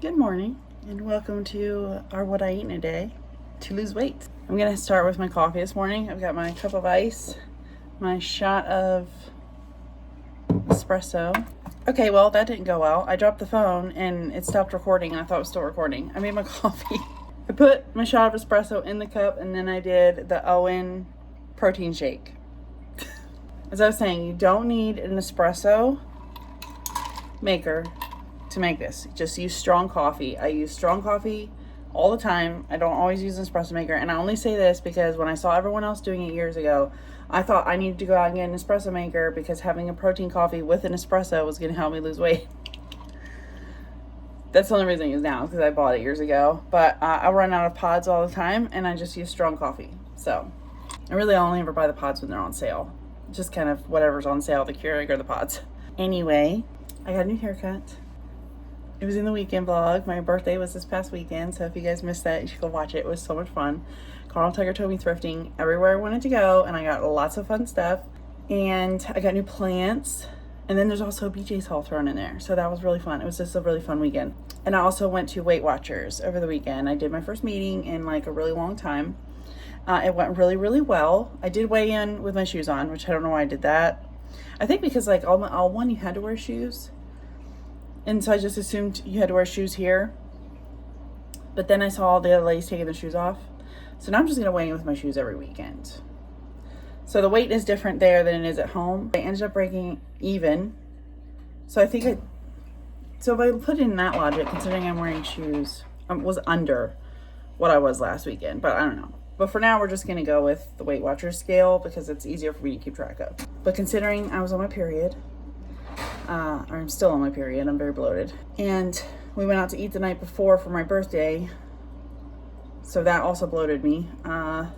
Good morning and welcome to our What I Eat in a Day to lose weight. I'm gonna start with my coffee this morning. I've got my cup of ice, my shot of espresso. Okay, well that didn't go well. I dropped the phone and it stopped recording and I thought it was still recording. I made my coffee. I put my shot of espresso in the cup and then I did the Owen protein shake. As I was saying, you don't need an espresso maker to make this. Just use strong coffee. I use strong coffee all the time. I don't always use an espresso maker, and I only say this because when I saw everyone else doing it years ago, I thought I needed to go out and get an espresso maker because having a protein coffee with an espresso was going to help me lose weight. That's the only reason I use now, because I bought it years ago, but I run out of pods all the time and I just use strong coffee. So I really only ever buy the pods when they're on sale. Just kind of whatever's on sale, the Keurig or the pods. Anyway, I got a new haircut. It was in the weekend vlog. My birthday was this past weekend, so if you guys missed that, you should go watch it. It was so much fun. Carl Tucker took me thrifting everywhere I wanted to go, and I got lots of fun stuff. And I got new plants, and then there's also a BJ's haul thrown in there, so that was really fun. It was just a really fun weekend. And I also went to Weight Watchers over the weekend. I did my first meeting in like a really long time. It went really, really well. I did weigh in with my shoes on, which I don't know why I did that. I think because like all one, you had to wear shoes. And so I just assumed you had to wear shoes here. But then I saw all the other ladies taking their shoes off. So now I'm just going to weigh in with my shoes every weekend. So the weight is different there than it is at home. I ended up breaking even. So I think so if I put in that logic, considering I'm wearing shoes, I was under what I was last weekend. But I don't know. But for now, we're just going to go with the Weight Watchers scale because it's easier for me to keep track of. But considering I was on my period, or I'm still on my period, I'm very bloated. And we went out to eat the night before for my birthday, so that also bloated me. I'm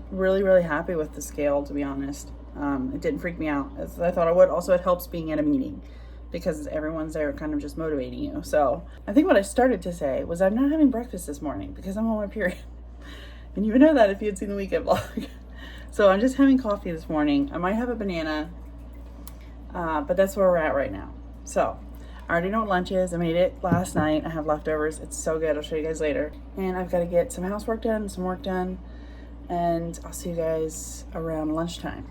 really, really happy with the scale, to be honest. It didn't freak me out as I thought it would. Also, it helps being at a meeting because everyone's there kind of just motivating you. So I think what I started to say was I'm not having breakfast this morning because I'm on my period. And you would know that if you had seen the weekend vlog. So I'm just having coffee this morning. I might have a banana. But that's where we're at right now. So I already know what lunch is. I made it last night. I have leftovers. It's so good. I'll show you guys later. And I've got to get some housework done, some work done, and I'll see you guys around lunchtime.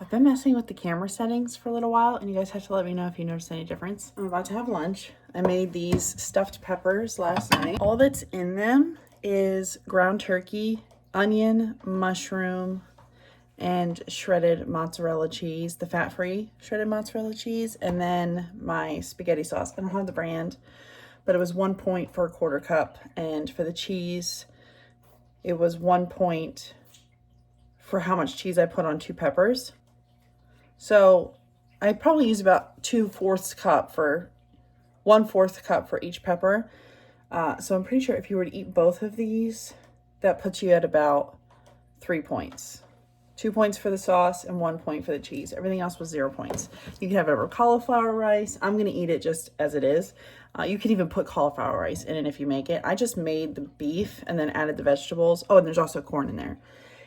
I've been messing with the camera settings for a little while, and you guys have to let me know if you notice any difference. I'm about to have lunch. I made these stuffed peppers last night. All that's in them is ground turkey, onion, mushroom, and shredded mozzarella cheese, the fat-free shredded mozzarella cheese, and then my spaghetti sauce. I don't have the brand, but it was 1 point for a quarter cup, and for the cheese, it was 1 point for how much cheese I put on 2 peppers. So I probably used about 2/4 cup for 1/4 cup for each pepper. So I'm pretty sure if you were to eat both of these, that puts you at about 3 points. 2 points for the sauce and 1 point for the cheese. Everything else was 0 points. You can have it over cauliflower rice. I'm going to eat it just as it is. You can even put cauliflower rice in it if you make it. I just made the beef and then added the vegetables. Oh, and there's also corn in there.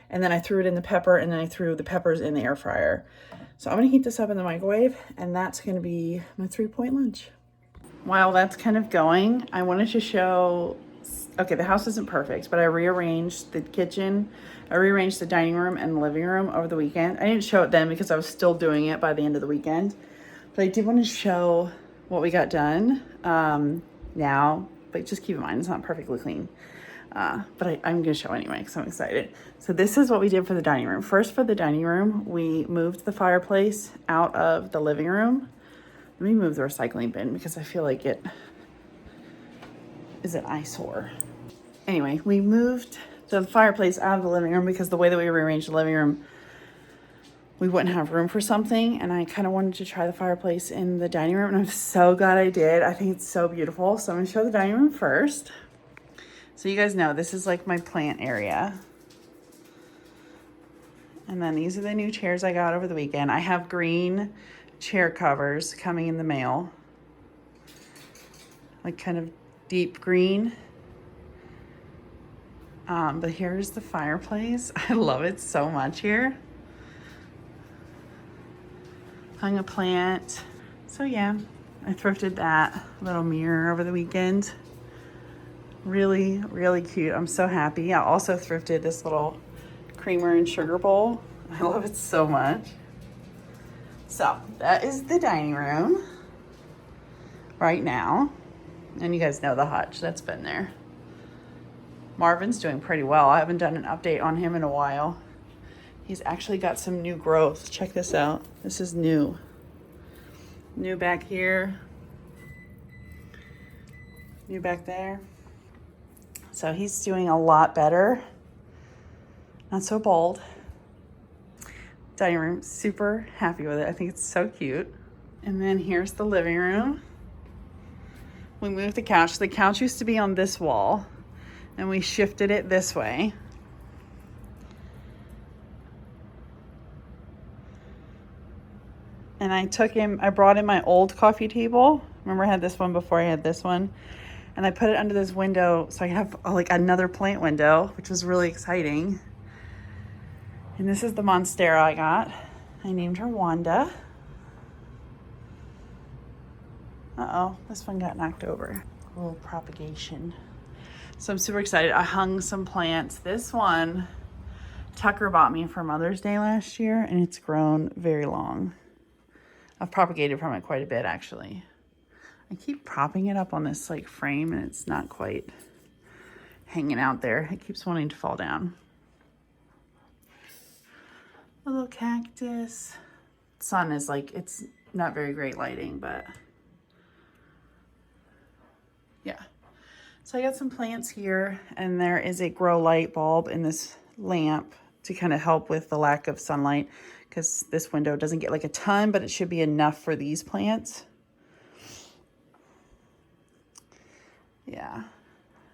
And then I threw it in the pepper, and then I threw the peppers in the air fryer. So I'm going to heat this up in the microwave, and that's going to be my 3-point lunch. While that's kind of going, I wanted to show... Okay, the house isn't perfect, but I rearranged the kitchen. I rearranged the dining room and the living room over the weekend. I didn't show it then because I was still doing it by the end of the weekend. But I did want to show what we got done now. But just keep in mind, it's not perfectly clean. But I'm going to show anyway because I'm excited. So this is what we did for the dining room. First, for the dining room, we moved the fireplace out of the living room. Let me move the recycling bin because I feel like it is an eyesore. Anyway, we moved the fireplace out of the living room because the way that we rearranged the living room, we wouldn't have room for something, and I kind of wanted to try the fireplace in the dining room, and I'm so glad I did. I think it's so beautiful. So I'm going to show the dining room first. So you guys know this is like my plant area. And then these are the new chairs I got over the weekend. I have green chair covers coming in the mail. Like kind of deep green. But here's the fireplace. I love it so much here. Hung a plant. So yeah, I thrifted that little mirror over the weekend. Really, really cute. I'm so happy. I also thrifted this little creamer and sugar bowl. I love it so much. So that is the dining room right now. And you guys know the hutch that's been there. Marvin's doing pretty well. I haven't done an update on him in a while. He's actually got some new growth. Check this out. This is new. New back here. New back there. So he's doing a lot better. Not so bald. Dining room, super happy with it. I think it's so cute. And then here's the living room. We moved the couch. The couch used to be on this wall, and we shifted it this way. And I brought in my old coffee table. Remember I had this one before I had this one. And I put it under this window so I have like another plant window, which was really exciting. And this is the Monstera I got. I named her Wanda. Uh-oh, this one got knocked over. A little propagation. So I'm super excited. I hung some plants. This one, Tucker bought me for Mother's Day last year, and it's grown very long. I've propagated from it quite a bit, actually. I keep propping it up on this like frame and it's not quite hanging out there. It keeps wanting to fall down. A little cactus. Sun is like, it's not very great lighting, but yeah. So I got some plants here, and there is a grow light bulb in this lamp to kind of help with the lack of sunlight, because this window doesn't get like a ton, but it should be enough for these plants. Yeah.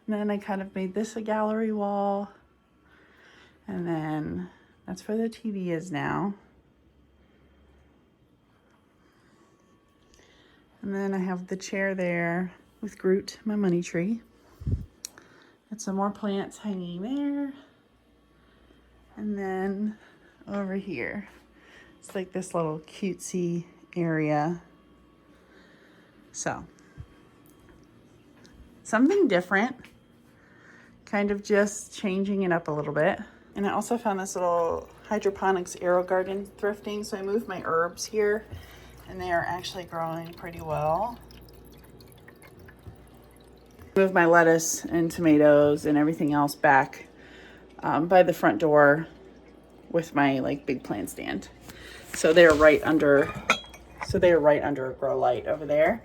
And then I kind of made this a gallery wall. And then that's where the TV is now. And then I have the chair there with Groot, my money tree. Got some more plants hanging there. And then over here, it's like this little cutesy area. So, something different, kind of just changing it up a little bit. And I also found this little hydroponics aero garden thrifting. So I moved my herbs here, and they are actually growing pretty well. Moved my lettuce and tomatoes and everything else back by the front door with my like big plant stand. So they're right under a grow light over there.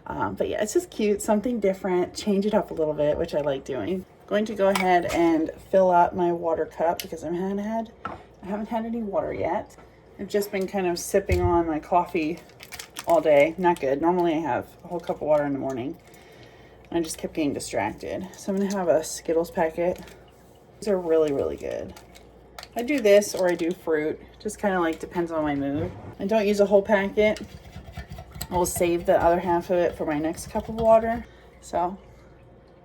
But yeah, it's just cute, something different, change it up a little bit, which I like doing. Going to go ahead and fill up my water cup because I haven't had any water yet. I've just been kind of sipping on my coffee all day. Not good. Normally I have a whole cup of water in the morning. And I just kept getting distracted. So I'm gonna have a Skittles packet. These are really, really good. I do this or I do fruit. Just kind of like depends on my mood. I don't use a whole packet. I will save the other half of it for my next cup of water. So,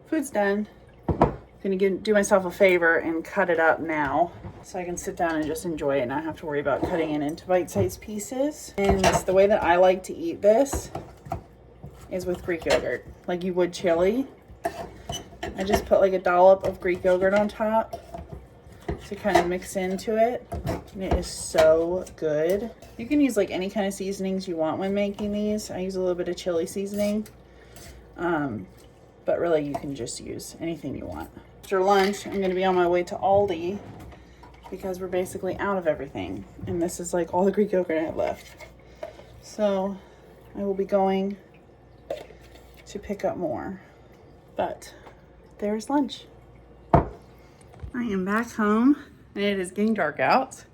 food's done. I'm gonna do myself a favor and cut it up now so I can sit down and just enjoy it and not have to worry about cutting it into bite-sized pieces. And the way that I like to eat this is with Greek yogurt, like you would chili. I just put like a dollop of Greek yogurt on top to kind of mix into it, and it is so good. You can use like any kind of seasonings you want when making these. I use a little bit of chili seasoning, but really you can just use anything you want. After lunch, I'm gonna be on my way to Aldi because we're basically out of everything, and this is like all the Greek yogurt I have left. So I will be going to pick up more, but there's lunch. I am back home and it is getting dark out.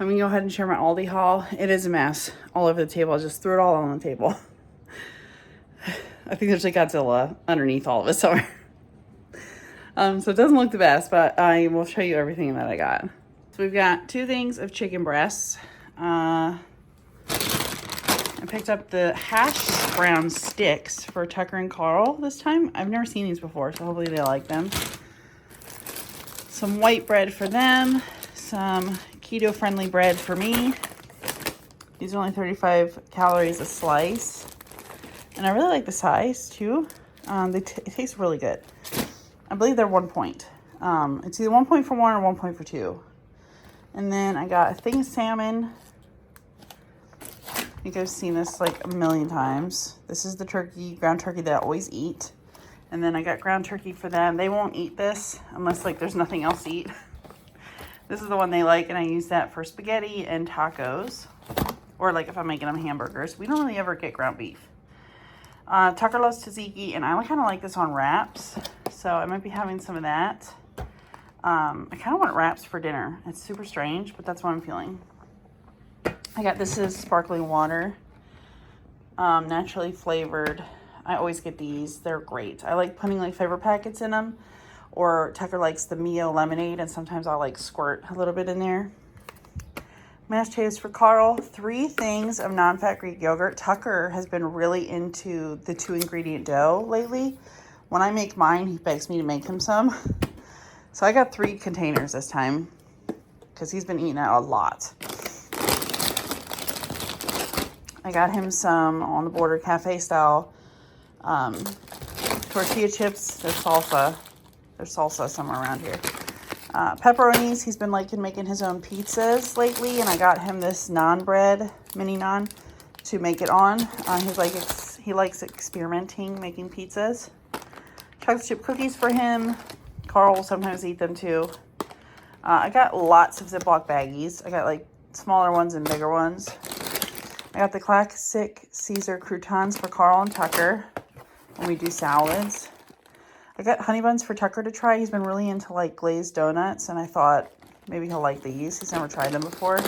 I'm gonna go ahead and share my Aldi haul. It is a mess all over the table. I just threw it all on the table. I think there's a Godzilla underneath all of it somewhere. So it doesn't look the best, but I will show you everything that I got. So we've got 2 things of chicken breasts. I picked up the hash brown sticks for Tucker and Carl this time. I've never seen these before, so hopefully they like them. Some white bread for them, some keto-friendly bread for me. These are only 35 calories a slice. And I really like the size too. It tastes really good. I believe they're 1 point. It's either 1 point for one or 1 point for two. And then I got a thing of salmon. I think I've seen this like a million times. This is the turkey, ground turkey that I always eat. And then I got ground turkey for them. They won't eat this unless like there's nothing else to eat. This is the one they like, and I use that for spaghetti and tacos. Or like if I'm making them hamburgers. We don't really ever get ground beef. Tucker loves tzatziki, and I kind of like this on wraps. So I might be having some of that. I kind of want wraps for dinner. It's super strange, but that's what I'm feeling. I got, this is sparkling water. Naturally flavored. I always get these. They're great. I like putting like flavor packets in them. Or Tucker likes the Mio lemonade, and sometimes I'll like squirt a little bit in there. Mashed potatoes for Carl. 3 things of non-fat Greek yogurt. Tucker has been really into the 2-ingredient dough lately. When I make mine, he begs me to make him some. So I got 3 containers this time because he's been eating it a lot. I got him some On the Border cafe style tortilla chips. They're salsa. There's salsa somewhere around here. Pepperonis. He's been liking making his own pizzas lately, and I got him this naan bread, mini naan, to make it on. He likes experimenting, making pizzas. Chocolate chip cookies for him. Carl will sometimes eat them too. I got lots of Ziploc baggies. I got like smaller ones and bigger ones. I got the classic Caesar croutons for Carl and Tucker when we do salads. I got honey buns for Tucker to try. He's been really into like glazed donuts, and I thought maybe he'll like these. He's never tried them before.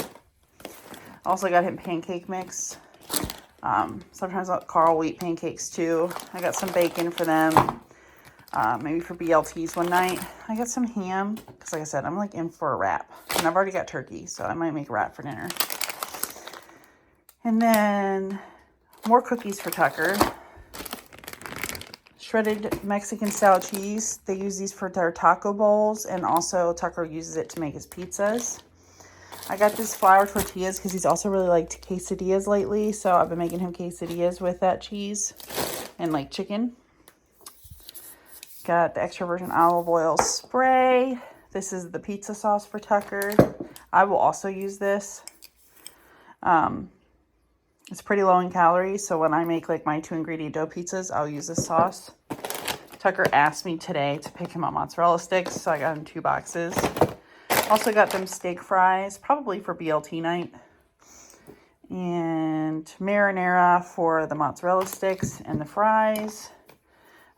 Also got him pancake mix. Sometimes Carl will eat pancakes too. I got some bacon for them. Maybe for BLTs one night. I got some ham, because like I said, I'm like in for a wrap. And I've already got turkey, so I might make a wrap for dinner. And then more cookies for Tucker. Shredded Mexican style cheese. They use these for their taco bowls, and also Tucker uses it to make his pizzas. I got this flour tortillas because he's also really liked quesadillas lately, so I've been making him quesadillas with that cheese and like chicken. Got the extra virgin olive oil spray. This is the pizza sauce for Tucker. I will also use this. It's pretty low in calories, so when I make like my 2-ingredient dough pizzas, I'll use this sauce. Tucker asked me today to pick him up mozzarella sticks, so I got him 2 boxes. Also got them steak fries, probably for BLT night. And marinara for the mozzarella sticks and the fries.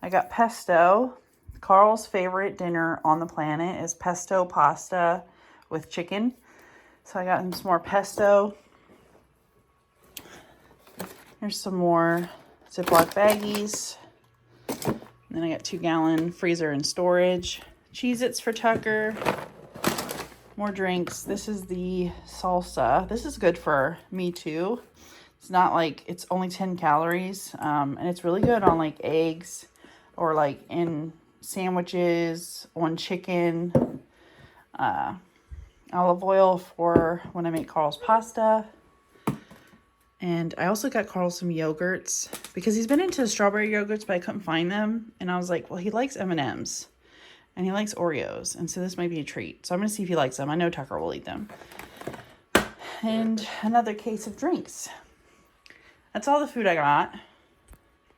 I got pesto. Carl's favorite dinner on the planet is pesto pasta with chicken. So I got him some more pesto. Here's some more Ziploc baggies. And then I got 2-gallon freezer and storage. Cheez-Its for Tucker. More drinks. This is the salsa. This is good for me too. It's not like, it's only 10 calories. And it's really good on like eggs or like in sandwiches, on chicken. Olive oil for when I make Carl's pasta. And I also got Carl some yogurts because he's been into strawberry yogurts, but I couldn't find them. And I was like, well, he likes M&Ms and he likes Oreos. And so this might be a treat. So I'm going to see if he likes them. I know Tucker will eat them. And another case of drinks. That's all the food I got.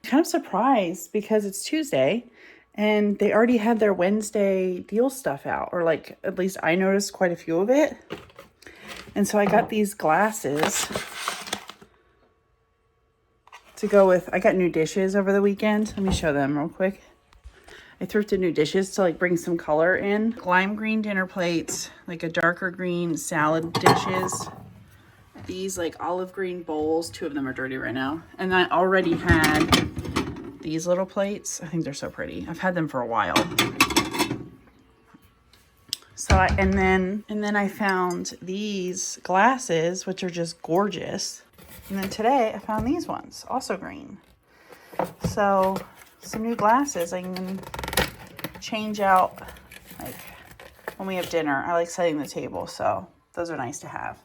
Kind of surprised because it's Tuesday and they already had their Wednesday deal stuff out. Or like, at least I noticed quite a few of it. And so I got these glasses to go with. I got new dishes over the weekend. Let me show them real quick. I thrifted new dishes to like bring some color in. Lime green dinner plates, like a darker green salad dishes. These like olive green bowls. 2 of them are dirty right now. And I already had these little plates. I think they're so pretty. I've had them for a while. So and then I found these glasses, which are just gorgeous. And then today I found these ones, also green. So some new glasses I can change out like when we have dinner. I like setting the table, so those are nice to have.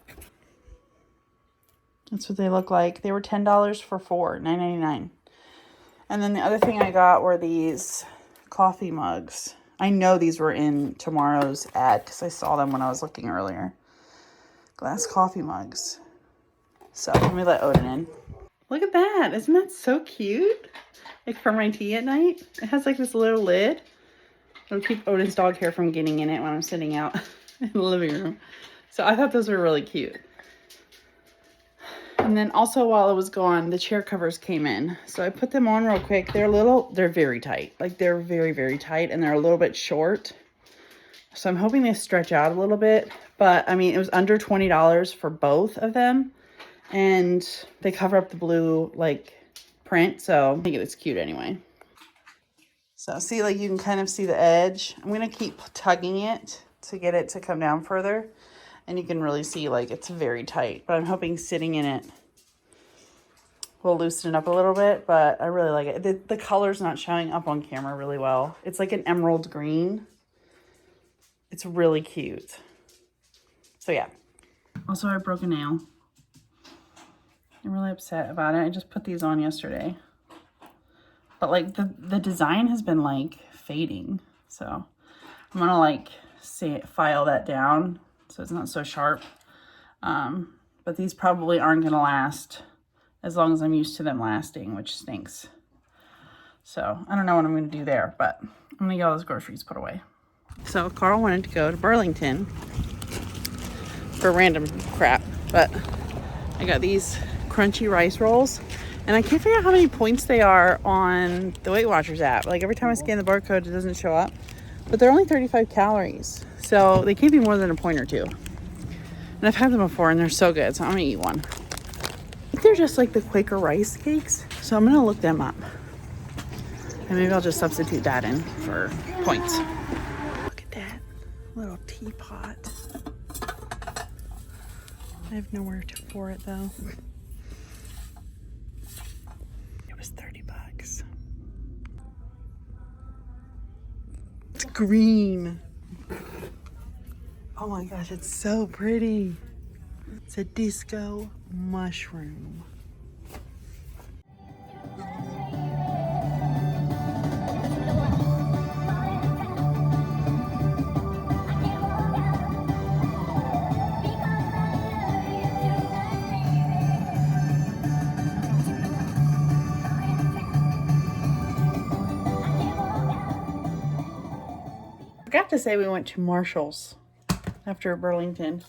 That's what they look like. They were $10 for 4, $9.99. And then the other thing I got were these coffee mugs. I know these were in tomorrow's ad because I saw them when I was looking earlier. Glass coffee mugs. So let me let Odin in. Look at that. Isn't that so cute? Like for my tea at night. It has like this little lid. It'll keep Odin's dog hair from getting in it when I'm sitting out in the living room. So I thought those were really cute. And then also while I was gone, the chair covers came in. So I put them on real quick. They're very tight. Like they're very, very tight and they're a little bit short. So I'm hoping they stretch out a little bit. But I mean, it was under $20 for both of them. And they cover up the blue like print. So I think it looks cute anyway. So see, like you can kind of see the edge. I'm going to keep tugging it to get it to come down further. And you can really see like it's very tight. But I'm hoping sitting in it will loosen it up a little bit. But I really like it. The color's not showing up on camera really well. It's like an emerald green. It's really cute. So yeah. Also, I broke a nail. I'm really upset about it. I just put these on yesterday. But like the design has been like fading. So I'm gonna like file that down so it's not so sharp. But these probably aren't gonna last as long as I'm used to them lasting, which stinks. So I don't know what I'm gonna do there, but I'm gonna get all those groceries put away. So Carl wanted to go to Burlington for random crap, but I got these crunchy rice rolls. And I can't figure out how many points they are on the Weight Watchers app. Like every time I scan the barcode, it doesn't show up. But they're only 35 calories. So they can't be more than a point or two. And I've had them before and they're so good. So I'm going to eat one. I think they're just like the Quaker rice cakes. So I'm going to look them up. And maybe I'll just substitute that in for points. Look at that little teapot. I have nowhere for it though. Was $30. It's green. Oh my gosh, it's so pretty. It's a disco mushroom. I forgot to say we went to Marshall's after Burlington.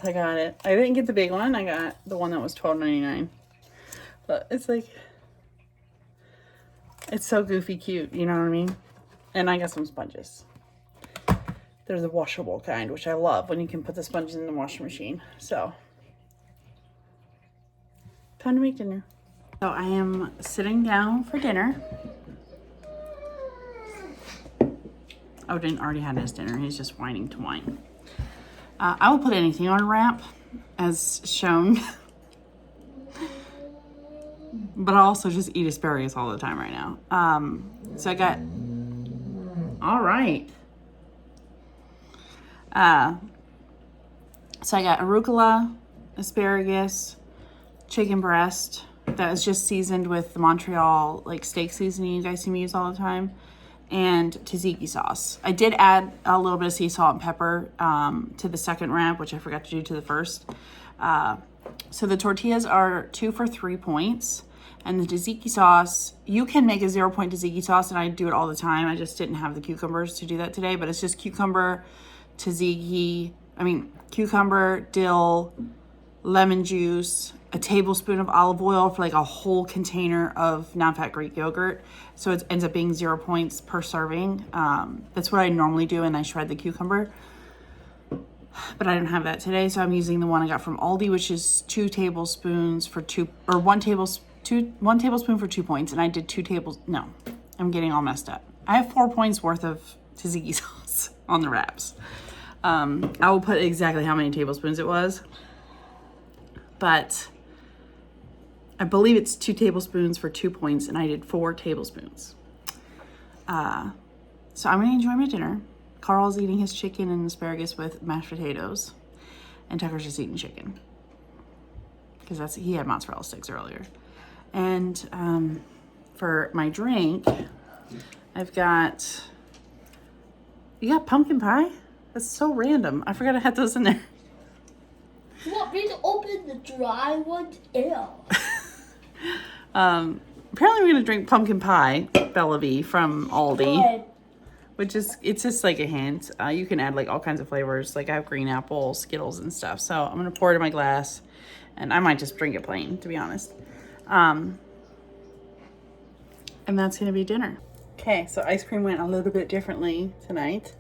I got it. I didn't get the big one. I got the one that was $12.99. But it's like, it's so goofy cute. You know what I mean? And I got some sponges. They're the washable kind, which I love when you can put the sponges in the washing machine. So, time to make dinner. So I am sitting down for dinner. Odin already had his dinner. He's just whining to whine. I will put anything on wrap as shown. But I also just eat asparagus all the time right now. So I got, all right. So I got arugula, asparagus, chicken breast that is just seasoned with the Montreal like steak seasoning you guys see me use all the time, and tzatziki sauce. I did add a little bit of sea salt and pepper to the second wrap, which I forgot to do to the first. So the tortillas are 2 for 3 points. And the tzatziki sauce, you can make a 0-point tzatziki sauce, and I do it all the time. I just didn't have the cucumbers to do that today, but it's just cucumber, cucumber, dill, lemon juice, a tablespoon of olive oil for like a whole container of non-fat Greek yogurt. So it ends up being 0 points per serving. That's what I normally do, and I shred the cucumber. But I didn't have that today, so I'm using the one I got from Aldi, which is 2 tablespoons for 2, or 1 tablespoon for 2 points, and I did 2 tables. No, I'm getting all messed up. I have 4 points worth of tzatziki sauce on the wraps. I will put exactly how many tablespoons it was, but I believe it's 2 tablespoons for 2 points, and I did 4 tablespoons. So I'm gonna enjoy my dinner. Carl's eating his chicken and asparagus with mashed potatoes, and Tucker's just eating chicken because he had mozzarella sticks earlier. And for my drink, I've got, you got pumpkin pie? That's so random. I forgot I had those in there. You want me to open the dry ones? Ew. Apparently we're gonna drink pumpkin pie, Bellevue from Aldi, Good. which is, it's just like a hint. You can add like all kinds of flavors. Like I have green apple, Skittles and stuff. So I'm gonna pour it in my glass and I might just drink it plain, to be honest. And that's gonna be dinner. Okay, so ice cream went a little bit differently tonight.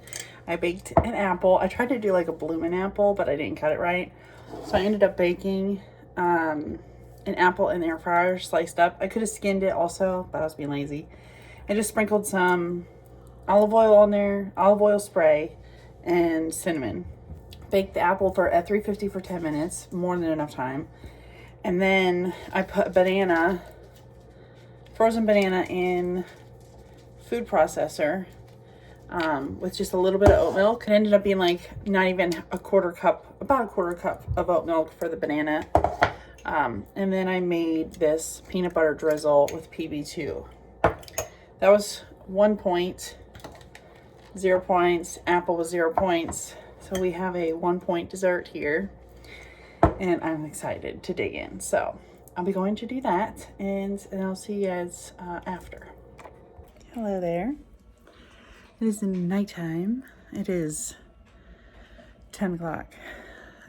I baked an apple. I tried to do like a bloomin' apple, but I didn't cut it right. So I ended up baking an apple in the air fryer, sliced up. I could have skinned it also, but I was being lazy. I just sprinkled some olive oil on there, olive oil spray, and cinnamon. Baked the apple at 350 for 10 minutes, more than enough time. And then I put banana, frozen banana in food processor with just a little bit of oat milk. It ended up being like not even a quarter cup, about a quarter cup of oat milk for the banana. And then I made this peanut butter drizzle with PB2. That was 1 point, 0 points. Apple was 0 points. So we have a 1 point dessert here. And I'm excited to dig in. So I'll be going to do that. And I'll see you guys after. Hello there. It is nighttime. It is 10 o'clock.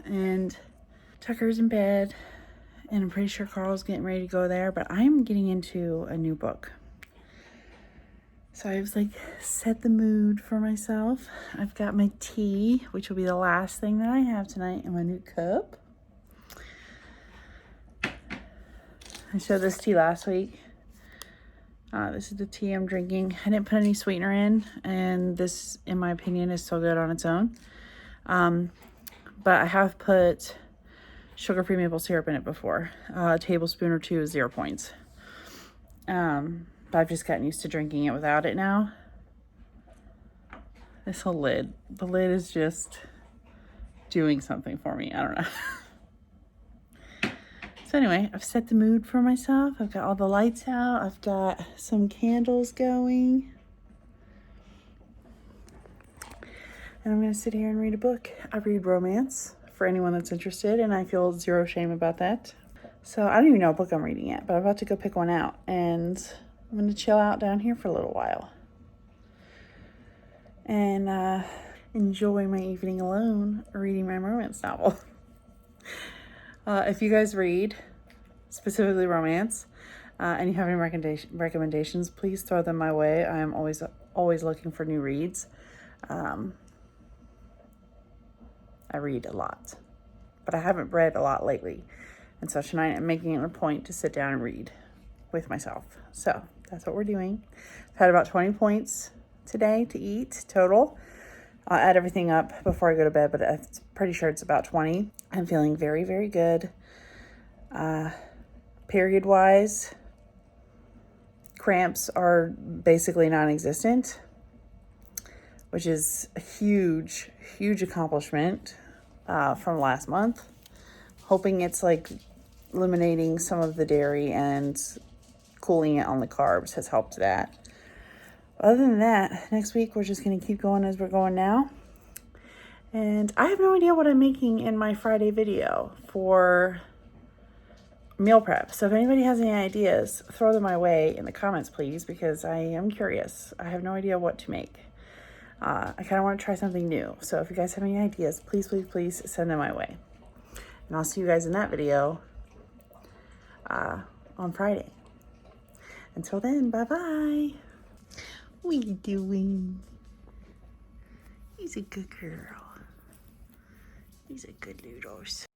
And Tucker's in bed. And I'm pretty sure Carl's getting ready to go there. But I'm getting into a new book. So I was like, set the mood for myself. I've got my tea, which will be the last thing that I have tonight in my new cup. I showed this tea last week. This is the tea I'm drinking. I didn't put any sweetener in, and this, in my opinion, is so good on its own. But I have put sugar-free maple syrup in it before. A tablespoon or two is 0 points. But I've just gotten used to drinking it without it now. This whole lid, the lid is just doing something for me. I don't know. So anyway, I've set the mood for myself. I've got all the lights out. I've got some candles going. And I'm going to sit here and read a book. I read romance for anyone that's interested, and I feel zero shame about that. So I don't even know what book I'm reading yet, but I'm about to go pick one out. And I'm going to chill out down here for a little while. And enjoy my evening alone reading my romance novel. If you guys read, specifically romance, and you have any recommendations, please throw them my way. I am always looking for new reads. I read a lot, but I haven't read a lot lately. And so tonight I'm making it a point to sit down and read with myself. So that's what we're doing. I've had about 20 points today to eat total. I'll add everything up before I go to bed, but I'm pretty sure it's about 20. I'm feeling very, very good. Period-wise, cramps are basically non-existent, which is a huge, huge accomplishment from last month. Hoping it's like eliminating some of the dairy and cooling it on the carbs has helped that. Other than that, next week we're just going to keep going as we're going now. And I have no idea what I'm making in my Friday video for meal prep. So if anybody has any ideas, throw them my way in the comments, please, because I am curious. I have no idea what to make. I kind of want to try something new. So if you guys have any ideas, please, please, please send them my way. And I'll see you guys in that video on Friday. Until then, bye-bye. What are you doing? He's a good girl. He's a good noodles.